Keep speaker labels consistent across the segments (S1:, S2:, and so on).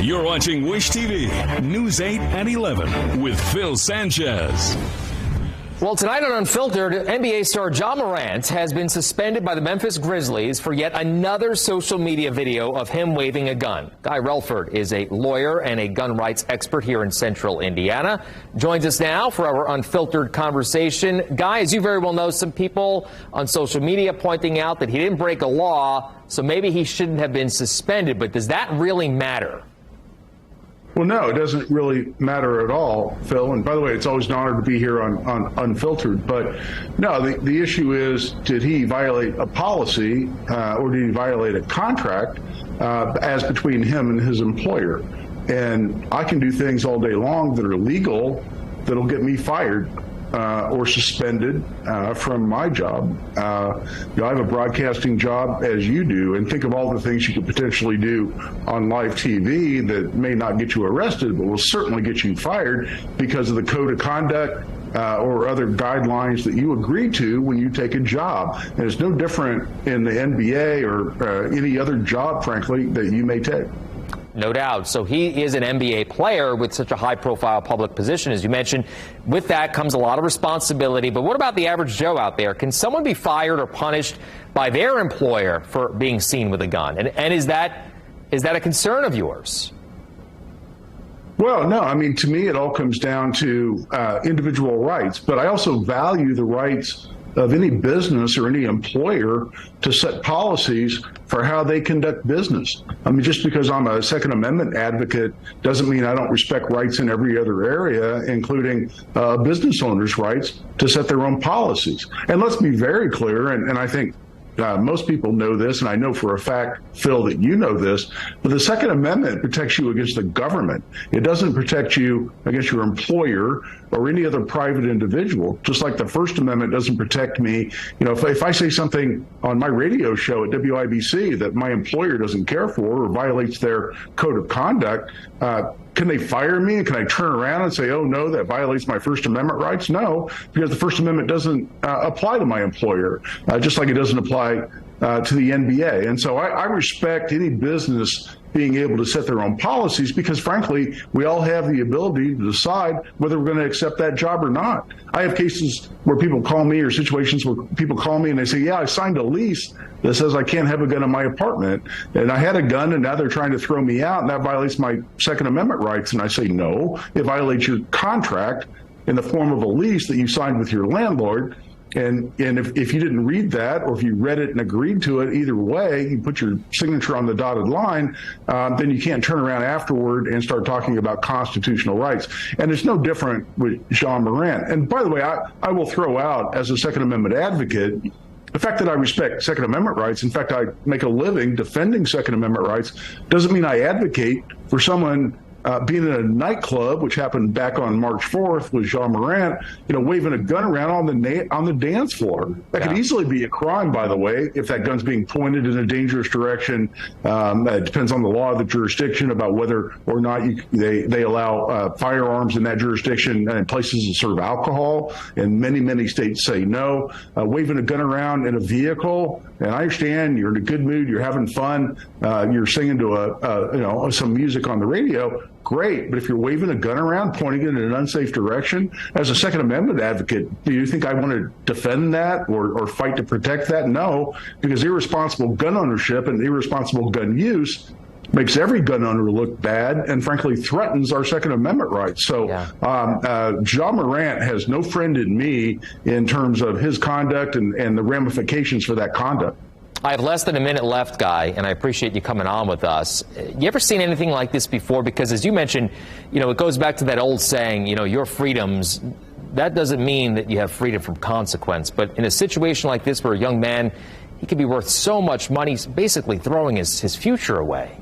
S1: You're watching Wish TV, News 8 at 11 with Phil Sanchez.
S2: Well, tonight on Unfiltered, NBA star Ja Morant has been suspended by the Memphis Grizzlies for yet another social media video of him waving a gun. Guy Relford is a lawyer and a gun rights expert here in central Indiana. Joins us now for our Unfiltered conversation. Guy, as you very well know, some people on social media pointing out that he didn't break a law, so maybe he shouldn't have been suspended. But does that really matter?
S3: Well, no, it doesn't really matter at all, Phil. And by the way, it's always an honor to be here on Unfiltered. But no, the issue is, did he violate a policy or did he violate a contract as between him and his employer? And I can do things all day long that are legal that'll get me fired or suspended from my job. I have a broadcasting job as you do, and think of all the things you could potentially do on live TV that may not get you arrested, but will certainly get you fired because of the code of conduct or other guidelines that you agree to when you take a job. And it's no different in the NBA or any other job, frankly, that you may take.
S2: No doubt. So he is an NBA player with such a high-profile public position, as you mentioned. With that comes a lot of responsibility. But what about the average Joe out there? Can someone be fired or punished by their employer for being seen with a gun? And is that a concern of yours?
S3: Well, no. I mean, to me, it all comes down to individual rights. But I also value the rights of any business or any employer to set policies for how they conduct business. I mean, just because I'm a Second Amendment advocate doesn't mean I don't respect rights in every other area, including business owners' rights to set their own policies. And let's be very clear, and I think most people know this, and I know for a fact, Phil, that you know this, but the Second Amendment protects you against the government. It doesn't protect you against your employer or any other private individual, just like the First Amendment doesn't protect me. You know, if I say something on my radio show at WIBC that my employer doesn't care for or violates their code of conduct, can they fire me? And can I turn around and say, oh, no, that violates my First Amendment rights? No, because the First Amendment doesn't apply to my employer, just like it doesn't apply to the NBA. And so I respect any business being able to set their own policies because, frankly, we all have the ability to decide whether we're going to accept that job or not. I have cases where people call me or situations where people call me and they say, yeah, I signed a lease that says I can't have a gun in my apartment. And I had a gun and now they're trying to throw me out and that violates my Second Amendment rights. And I say, no, it violates your contract in the form of a lease that you signed with your landlord. And if you didn't read that, or if you read it and agreed to it, either way, you put your signature on the dotted line, then you can't turn around afterward and start talking about constitutional rights. And it's no different with Ja Morant. And by the way, I will throw out, as a Second Amendment advocate, the fact that I respect Second Amendment rights, in fact, I make a living defending Second Amendment rights, doesn't mean I advocate for someone being in a nightclub, which happened back on March 4th with Ja Morant, waving a gun around on the dance floor. That could easily be a crime, by the way, if that gun's being pointed in a dangerous direction. It depends on the law of the jurisdiction about whether or not they allow firearms in that jurisdiction and places that serve alcohol. And many states say no. Waving a gun around in a vehicle, and I understand you're in a good mood, you're having fun, you're singing to some music on the radio. Great, but if you're waving a gun around, pointing it in an unsafe direction, as a Second Amendment advocate, do you think I want to defend that or fight to protect that? No, because irresponsible gun ownership and irresponsible gun use makes every gun owner look bad and, frankly, threatens our Second Amendment rights. So Ja Morant has no friend in me in terms of his conduct and the ramifications for that conduct.
S2: I have less than a minute left, Guy, and I appreciate you coming on with us. You ever seen anything like this before? Because as you mentioned, it goes back to that old saying, your freedoms, that doesn't mean that you have freedom from consequence. But in a situation like this where a young man, he could be worth so much money, basically throwing his future away.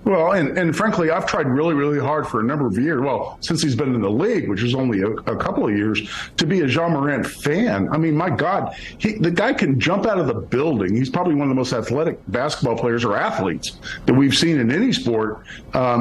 S3: Well, and frankly, I've tried really, really hard for a number of years, well, since he's been in the league, which is only a couple of years, to be a Ja Morant fan. I mean, my God, the guy can jump out of the building. He's probably one of the most athletic basketball players or athletes that we've seen in any sport.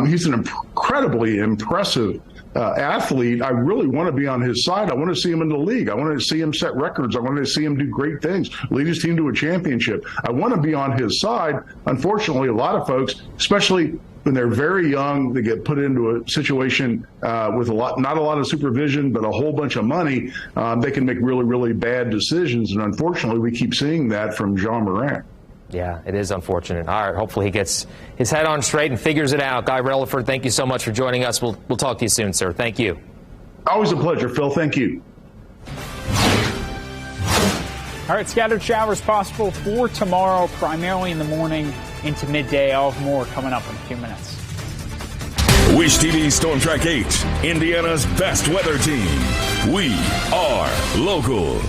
S3: He's an incredibly impressive athlete, I really want to be on his side. I want to see him in the league. I want to see him set records. I want to see him do great things, lead his team to a championship. I want to be on his side. Unfortunately, a lot of folks, especially when they're very young, they get put into a situation with not a lot of supervision, but a whole bunch of money. They can make really, really bad decisions. And unfortunately, we keep seeing that from Ja Morant.
S2: Yeah, it is unfortunate. All right, hopefully he gets his head on straight and figures it out. Guy Relaford, thank you so much for joining us. We'll talk to you soon, sir. Thank you.
S3: Always a pleasure, Phil. Thank you.
S4: All right, scattered showers possible for tomorrow, primarily in the morning into midday. I'll have more coming up in a few minutes.
S1: Wish TV Storm Track 8, Indiana's best weather team. We are local.